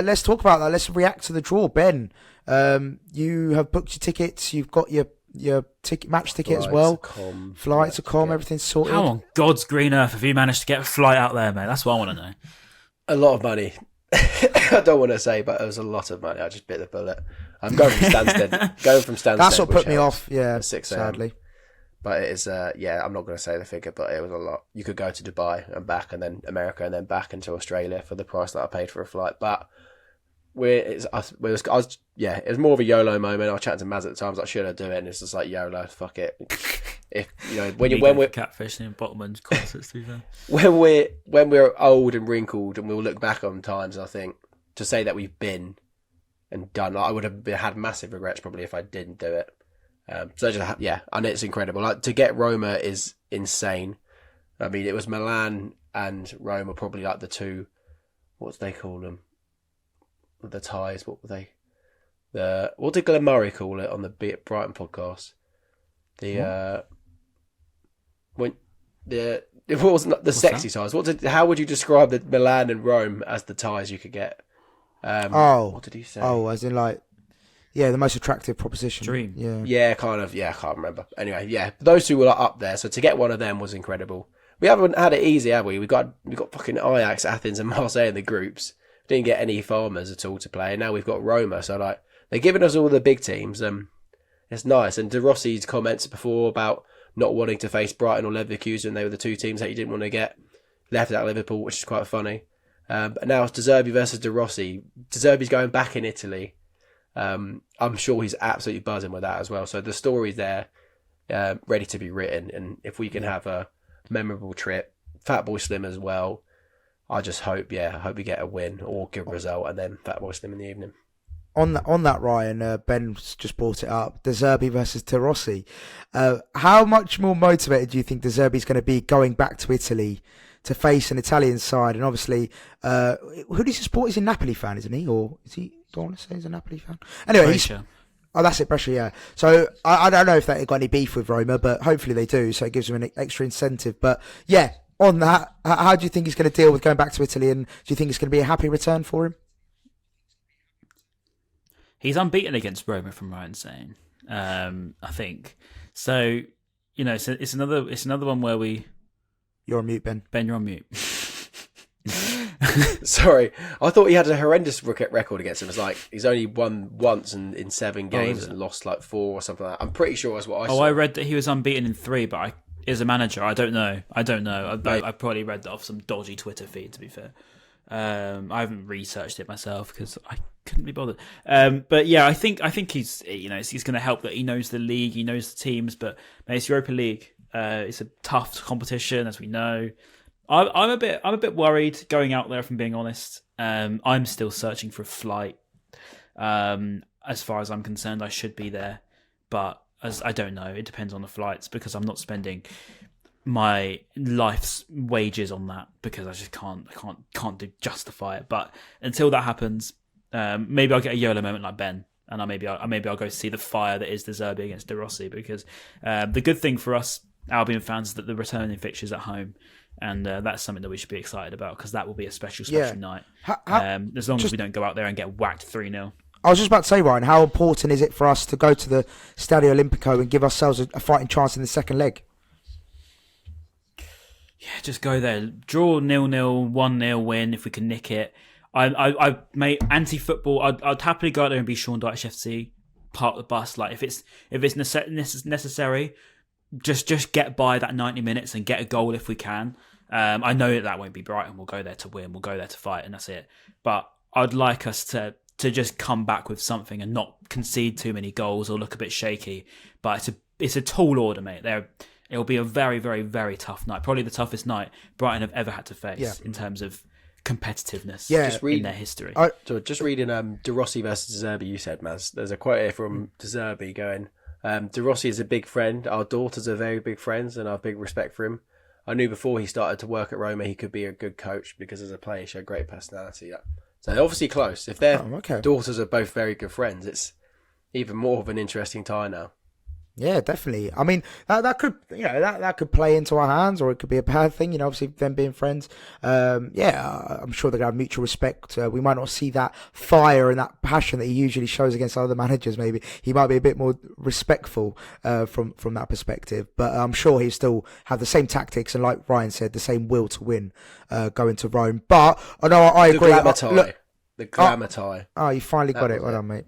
let's talk about that. Let's react to the draw. Ben, you have booked your tickets. You've got your match ticket as well. Flights, everything's sorted. How on God's green earth have you managed to get a flight out there, mate? That's what I want to know. A lot of money. I don't want to say, but it was a lot of money. I just bit the bullet. I'm going from Stansted. That's what put me off. Yeah, sadly. But it is, I'm not going to say the figure, but it was a lot. You could go to Dubai and back, and then America, and then back into Australia for the price that I paid for a flight. But it was more of a YOLO moment. I was chatting to Maz at the time. I was like, should I do it? And it's just like, YOLO, fuck it. If when we're catfishing and bottomland concerts, when we're old and wrinkled, and we'll look back on times, I think to say that we've been and done, I would have had massive regrets probably if I didn't do it. And it's incredible. Like, to get Roma is insane. I mean, it was Milan and Roma probably like the two. What do they call them? The ties. What were they? What did Glenn Murray call it on the Brighton podcast? What wasn't the sexy ties? How would you describe the Milan and Rome as the ties you could get? What did he say? Oh, as in like, yeah, the most attractive proposition. Dream. Yeah, kind of. Yeah, I can't remember. Anyway, yeah, those two were like up there. So to get one of them was incredible. We haven't had it easy, have we? We got fucking Ajax, Athens, and Marseille in the groups. Didn't get any farmers at all to play, and now we've got Roma. So like, they're giving us all the big teams. It's nice. And De Rossi's comments before about not wanting to face Brighton or Leverkusen, they were the two teams that he didn't want to get left at Liverpool, which is quite funny. But now it's De Zerbi versus De Rossi. De Zerbi's going back in Italy. I'm sure he's absolutely buzzing with that as well. So the story's there, ready to be written. And if we can have a memorable trip, Fatboy Slim as well, I just hope we get a win or good result, and then Fatboy Slim in the evening. On that, Ryan, Ben's just brought it up. De Zerbi versus De Rossi. How much more motivated do you think De Zerbi's going to be going back to Italy to face an Italian side? And obviously, who does he support? He's a Napoli fan, isn't he? Or is he? Do I want to say he's a Napoli fan? Anyway, that's it, Brescia, yeah. So I don't know if they got any beef with Roma, but hopefully they do. So it gives them an extra incentive. But yeah, on that, how do you think he's going to deal with going back to Italy? And do you think it's going to be a happy return for him? He's unbeaten against Roma, from Ryan's saying. I think so. You know, it's another one where You're on mute, Ben. Ben, you're on mute. Sorry, I thought he had a horrendous record against him. It's like he's only won once in 7 games and lost like 4 or something like that. I'm pretty sure that's what I saw. I read that he was unbeaten in 3, but as a manager, I don't know. I probably read that off some dodgy Twitter feed, to be fair. I haven't researched it myself because I couldn't be bothered. But yeah, I think he's he's going to help that he knows the league, he knows the teams. But it's Europa League. It's a tough competition, as we know. I'm a bit worried going out there, if I'm being honest. I'm still searching for a flight. As far as I'm concerned, I should be there, but as I don't know. It depends on the flights because I'm not spending my life's wages on that because I just can't justify it. But until that happens, maybe I'll get a YOLO moment like Ben, and maybe I'll go see the fire that is De Zerbi against De Rossi because the good thing for us Albion fans is that the returning fixtures at home. And that's something that we should be excited about because that will be a special night. As long as we don't go out there and get whacked 3-0. I was just about to say, Ryan, how important is it for us to go to the Stadio Olimpico and give ourselves a fighting chance in the second leg? Yeah, just go there. Draw 0-0, 1-0 win if we can nick it. I mate, anti-football. I'd happily go out there and be Sean Dyche FC, park the bus. Like if it's necessary. Just get by that 90 minutes and get a goal if we can. I know that won't be Brighton. We'll go there to win. We'll go there to fight, and that's it. But I'd like us to just come back with something and not concede too many goals or look a bit shaky. But it's a tall order, mate. It'll be a very, very, very tough night. Probably the toughest night Brighton have ever had to face in terms of competitiveness in their history. Just reading De Rossi versus De Zerbi, you said, Maz. There's a quote here from De Zerbi going, De Rossi is a big friend. Our daughters are very big friends and I have big respect for him. I knew before he started to work at Roma he could be a good coach because as a player he showed great personality. Yeah. So they're obviously close. If their daughters are both very good friends, it's even more of an interesting tie now. Yeah, definitely. I mean, that could that could play into our hands, or it could be a bad thing. Obviously them being friends. I'm sure they're gonna have mutual respect. We might not see that fire and that passion that he usually shows against other managers. Maybe he might be a bit more respectful from that perspective. But I'm sure he'll still have the same tactics and, like Ryan said, the same will to win going to Rome. But I know I agree. The glamour tie. Oh, you finally got it. Well done, mate.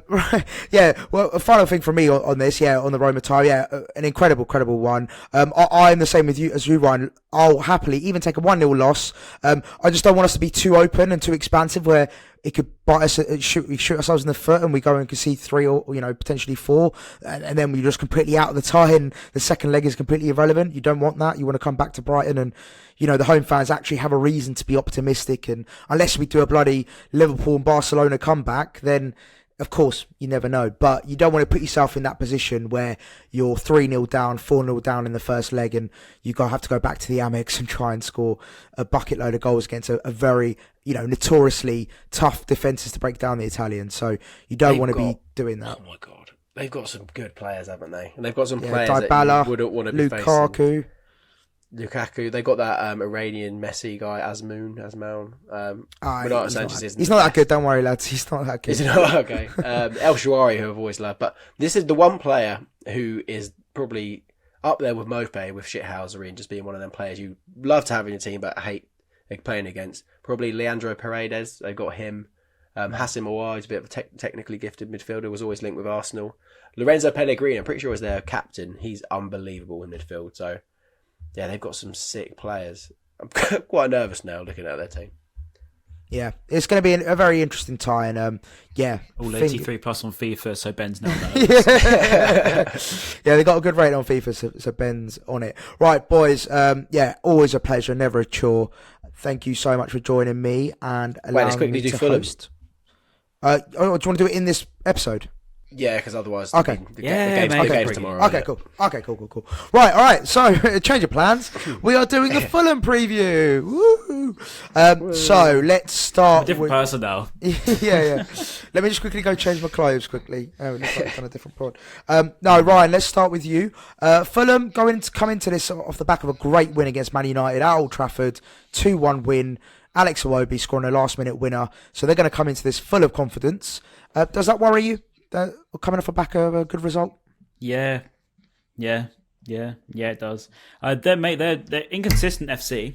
Right, yeah, well, a final thing from me on this, on the Roma tie, an incredible one. I'm the same as you, Ryan. I'll happily even take a 1-0 loss. I just don't want us to be too open and too expansive where it could bite us, we shoot ourselves in the foot and we go and concede 3 or potentially 4, and then we're just completely out of the tie and the second leg is completely irrelevant. You don't want that. You want to come back to Brighton and the home fans actually have a reason to be optimistic, and unless we do a bloody Liverpool and Barcelona comeback, then of course you never know. But you don't want to put yourself in that position where you're 3-0 down, 4-0 down in the first leg, and you have to go back to the Amex and try and score a bucket load of goals against a very notoriously tough defences to break down the Italians. So you don't want to be doing that. Oh my god, they've got some good players, haven't they? And they've got some players Dybala, that you wouldn't want to be facing. Lukaku, they got that Iranian Messi guy, Asmoon. He's not that good, don't worry, lads. He's not that good. Is he not? Okay. El Shaarawy, who I've always loved. But this is the one player who is probably up there with Mopé, with shithousery, and just being one of them players you love to have in your team but hate playing against. Probably Leandro Paredes. They've got him. Hassan Mawar, who's a bit of a technically gifted midfielder, was always linked with Arsenal. Lorenzo Pellegrini, I'm pretty sure, is their captain. He's unbelievable in midfield. So, yeah, they've got some sick players. I'm quite nervous now looking at their team. Yeah, it's going to be a very interesting tie, and all 83 plus on FIFA, so Ben's now yeah, they got a good rating on FIFA, so Ben's on it. Right, boys. Always a pleasure, never a chore. Thank you so much for joining me and allowing me to host. Do you want to do it in this episode? Yeah, because otherwise, okay. The game's tomorrow. Okay, cool. Right, all right. So, change of plans. We are doing a Fulham preview. Woo! So let's start. Different person now. yeah. Let me just quickly go change my clothes quickly. Oh, it looks like we've done a different pod. No, Ryan, let's start with you. Fulham come into this off the back of a great win against Man United at Old Trafford, 2-1 win. Alex Iwobi scoring a last-minute winner, so they're going to come into this full of confidence. Does that worry you? Coming off the back of a good result? Yeah, it does. They're inconsistent FC,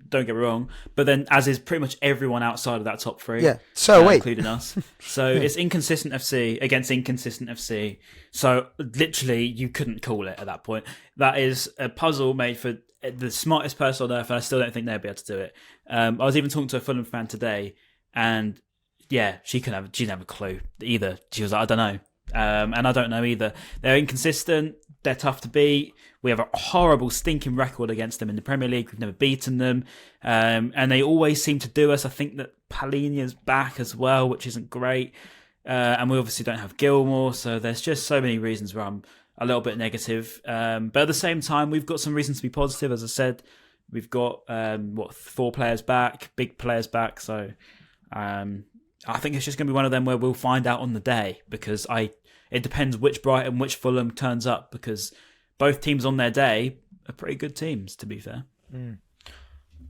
don't get me wrong, but then as is pretty much everyone outside of that top 3, including us. So it's inconsistent FC against inconsistent FC. So literally you couldn't call it at that point. That is a puzzle made for the smartest person on earth, and I still don't think they'll be able to do it. I was even talking to a Fulham fan today, and she didn't have a clue either. She was like, I don't know. And I don't know either. They're inconsistent. They're tough to beat. We have a horrible, stinking record against them in the Premier League. We've never beaten them. And they always seem to do us. I think that Palhinha's back as well, which isn't great. And we obviously don't have Gilmore. So there's just so many reasons where I'm a little bit negative. But at the same time, we've got some reasons to be positive. As I said, we've got, 4 players back, big players back. So, I think it's just going to be one of them where we'll find out on the day, because it depends which Brighton, which Fulham turns up, because both teams on their day are pretty good teams, to be fair.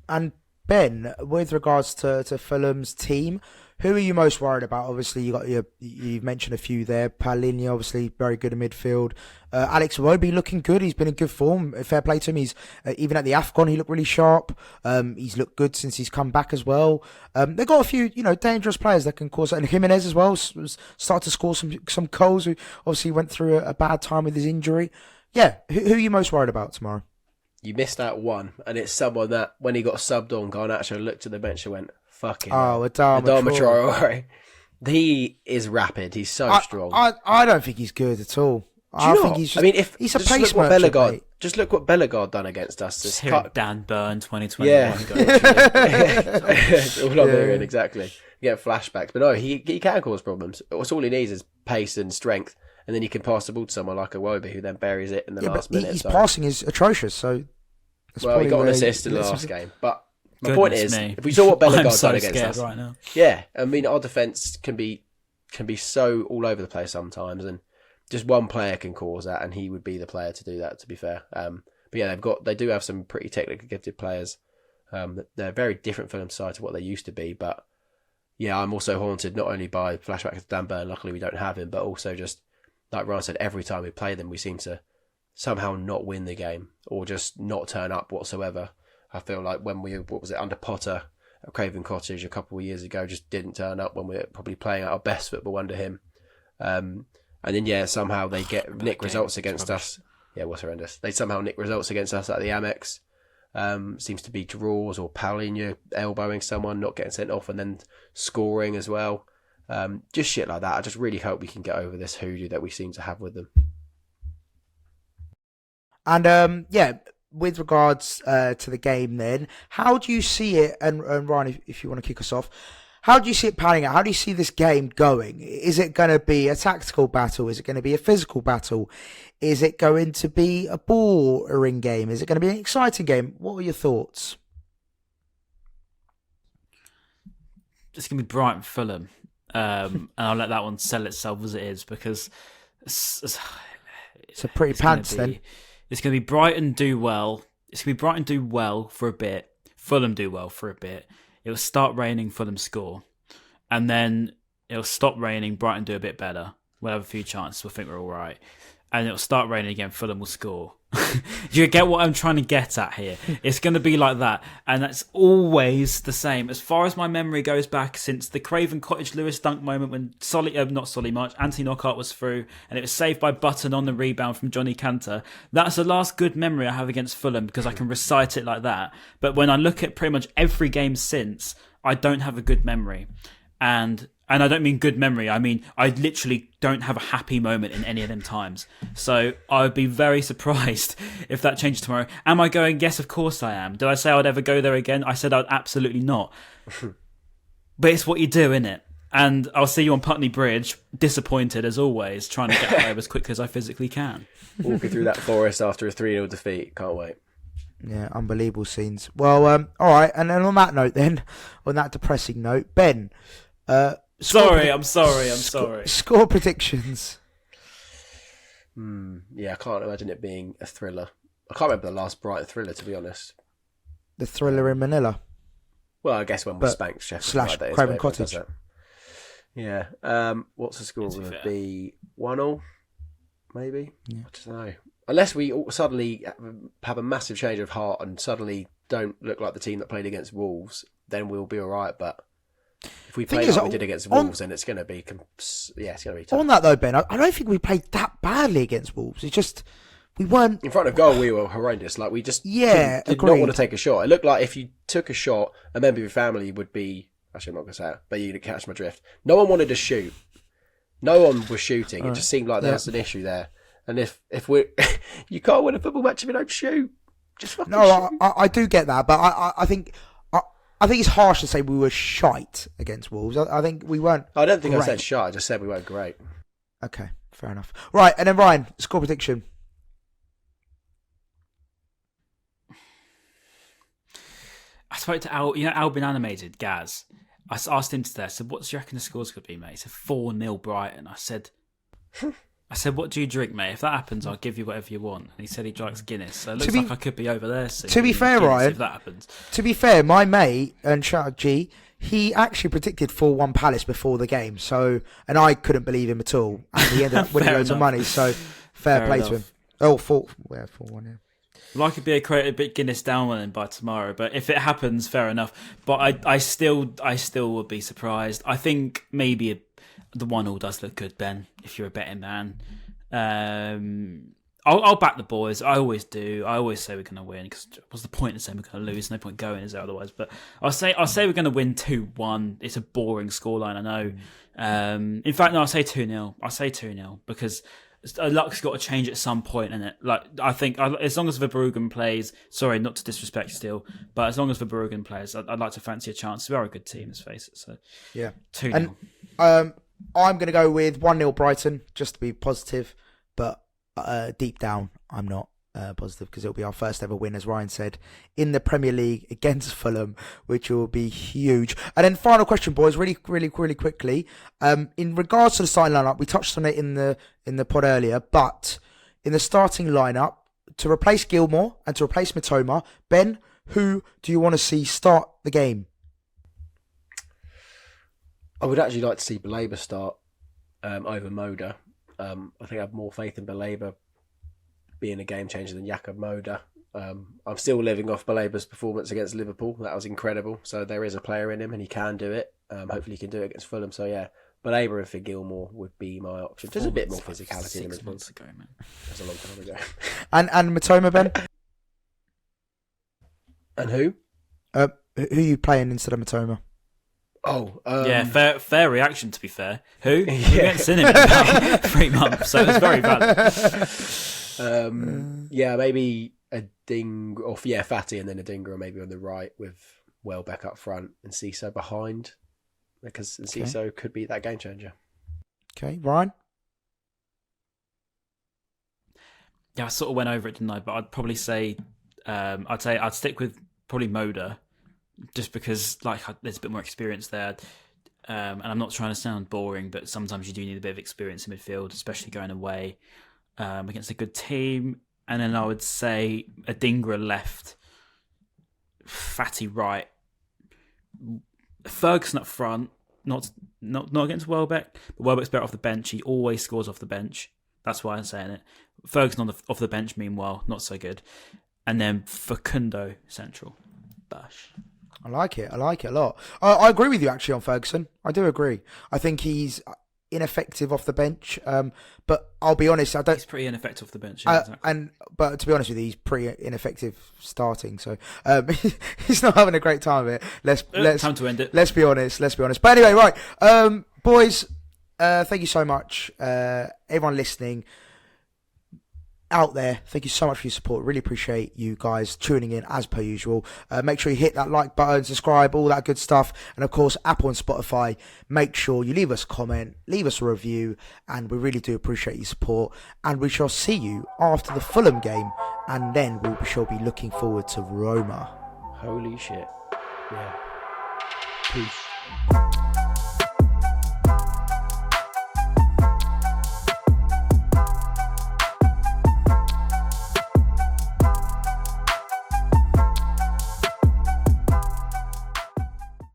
And Ben, with regards to Fulham's team, who are you most worried about? Obviously, you've mentioned a few there. Palhinha, obviously, very good in midfield. Alex Iwobi looking good. He's been in good form. Fair play to him. He's even at the AFCON, he looked really sharp. He's looked good since he's come back as well. They've got a few, dangerous players that can cause. And Jimenez as well started to score some goals. Who obviously went through a bad time with his injury. Yeah, who are you most worried about tomorrow? You missed out one, and it's someone that when he got subbed on, Garnacho looked at the bench and went, fucking Adama Traore. He is rapid. He's so strong. I don't think he's good at all. I think he's just, he's a pace merchant. Just look what Bellegarde done against us. Just Dan Burn 2021. Yeah. It's all on there, exactly. You get flashbacks. But no, he can cause problems. All he needs is pace and strength, and then he can pass the ball to someone like Iwobi, who then buries it in the last minute. His passing is atrocious. So he got an assist in the last game. But my point is, if we saw what Bellegarde done against us, right now. Yeah, I mean, our defence can be so all over the place sometimes, and just one player can cause that, and he would be the player to do that, to be fair. But yeah, they do have some pretty technically gifted players. They're very different for them side to what they used to be. But yeah, I'm also haunted not only by flashbacks to Dan Burn, luckily we don't have him, but also just, like Ryan said, every time we play them, we seem to somehow not win the game or just not turn up whatsoever. I feel like when under Potter at Craven Cottage a couple of years ago just didn't turn up when we were probably playing our best football under him. And then, somehow they nick results against us. Yeah, it was horrendous. They somehow nick results against us at the Amex. Seems to be draws or Paulinho elbowing someone, not getting sent off, and then scoring as well. Just shit like that. I just really hope we can get over this hoodoo that we seem to have with them. And with regards to the game then, how do you see it, and Ryan, if you want to kick us off, how do you see it panning out? How do you see this game going? Is it going to be a tactical battle? Is it going to be a physical battle? Is it going to be a boring game? Is it going to be an exciting game? What are your thoughts? It's going to be Brighton Fulham. And I'll let that one sell itself as it is, because it's a pretty pants then. It's going to be Brighton do well. It's going to be Brighton do well for a bit. Fulham do well for a bit. It'll start raining, Fulham score. And then it'll stop raining, Brighton do a bit better. We'll have a few chances, we'll think we're all right. And it'll start raining again, Fulham will score. Do you get what I'm trying to get at here? It's going to be like that. And that's always the same. As far as my memory goes back, since the Craven Cottage Lewis dunk moment when Anthony Knockaert was through and it was saved by Button on the rebound from Johnny Cantor, that's the last good memory I have against Fulham, because I can recite it like that. But when I look at pretty much every game since, I don't have a good memory. And I don't mean good memory. I mean, I literally don't have a happy moment in any of them times. So I would be very surprised if that changes tomorrow. Am I going? Yes, of course I am. Did I say I'd ever go there again? I said I'd absolutely not. But it's what you do, innit? And I'll see you on Putney Bridge, disappointed as always, trying to get home as quickly as I physically can. Walking through that forest after a 3-0 defeat. Can't wait. Yeah, unbelievable scenes. Well, all right. And then on that note then, on that depressing note, Ben... I'm sorry. Score predictions. Yeah, I can't imagine it being a thriller. I can't remember the last Brighton thriller, to be honest. The thriller in Manila. Well, I guess when we spanked Sheffield / Craven Cottage. Yeah. What's the score going to be? 1-1, maybe? Yeah. I don't know. Unless we suddenly have a massive change of heart and suddenly don't look like the team that played against Wolves, then we'll be all right. But if we play like we did against Wolves, then it's going to be, it's going to be tough. On that though, Ben, I don't think we played that badly against Wolves. It's just we weren't in front of goal. We were horrendous. Like we just did not want to take a shot. It looked like if you took a shot, a member of your family would be. Actually, I'm not going to say it, but you catch my drift. No one wanted to shoot. No one was shooting. It just seemed like there was an issue there. And if we, you can't win a football match if you don't shoot. Just fucking shoot. I do get that, but I think it's harsh to say we were shite against Wolves. I think we weren't. I don't think I said shite. I just said we weren't great. Okay, fair enough. Right, and then Ryan, score prediction. I spoke to Albion Animated, Gaz. I asked him today, I said, what do you reckon the score's going to be, mate? He said 4-0 Brighton. I said, what do you drink, mate? If that happens, I'll give you whatever you want. And he said he drinks Guinness. So it looks like I could be over there soon. To be fair, Guinness, Ryan, if that happens. To be fair, my mate, and shout out G, he actually predicted 4-1 Palace before the game. So, and I couldn't believe him at all. And he ended up winning loads of money. So, fair play to him. Oh, 4-1, yeah. Well, I could be a bit Guinness down on him by tomorrow, but if it happens, fair enough. But I still would be surprised. I think maybe the 1-1 does look good, Ben, if you're a betting man. I'll back the boys. I always do. I always say we're going to win, because what's the point of saying we're going to lose? No point going, is there, otherwise? But I'll say we're going to win 2-1. It's a boring scoreline, I know. In fact, no, I'll say 2-0. I'll say 2-0 because luck's got to change at some point, innit? Like, I think as long as Verbruggen plays, sorry, not to disrespect still, but as long as Verbruggen plays, I'd like to fancy a chance. We are a good team, let's face it. So yeah, 2-0. And I'm going to go with 1-0 Brighton, just to be positive, but deep down, I'm not positive, because it'll be our first ever win, as Ryan said, in the Premier League against Fulham, which will be huge. And then final question, boys, really quickly. In regards to the starting lineup, we touched on it in the pod earlier, but in the starting lineup, to replace Gilmore and to replace Mitoma, Ben, who do you want to see start the game? I would actually like to see Baleba start over Moda. I think I have more faith in Baleba being a game changer than Jakob Moda. I'm still living off Balaba's performance against Liverpool. That was incredible. So there is a player in him, and he can do it. Hopefully, he can do it against Fulham. So yeah, Balaba and for Gilmore would be my option. There's a bit more physicality in him. 6 months ago, man. That's a long time ago. And Matoma, Ben. And who? Who are you playing instead of Matoma? Oh, yeah, fair reaction. To be fair, who? We haven't seen him in about 3 months, so it's very valid. Yeah, maybe a Fatty and then a Dingra maybe on the right with Welbeck up front and Ciso behind, because Ciso could be that game changer. Okay, Ryan. Yeah, I sort of went over it, didn't I? But I'd probably say, I'd stick with probably Moda, just because there's a bit more experience there. And I'm not trying to sound boring, but sometimes you do need a bit of experience in midfield, especially going away against a good team. And then I would say a Dingra left, Fatty right, Ferguson up front. Not against Welbeck, but Welbeck's better off the bench. He always scores off the bench. That's why I'm saying it. Ferguson off the bench, meanwhile, not so good. And then Facundo central. Bash. I like it a lot. I agree with you actually on Ferguson. I do agree. I think he's ineffective off the bench, but I'll be honest, I don't. He's pretty ineffective off the bench. Yeah, exactly. But to be honest with you, he's pretty ineffective starting. So he's not having a great time of it. Let's time to end it. Let's be honest. But anyway, right, boys. Thank you so much, everyone listening out there. Thank you so much for your support. Really appreciate you guys tuning in as per usual. Make sure you hit that like button, subscribe, all that good stuff. And of course, Apple and Spotify, make sure you leave us a comment, leave us a review, and we really do appreciate your support. And we shall see you after the Fulham game, and then we shall be looking forward to Roma. Holy shit. Yeah. Peace.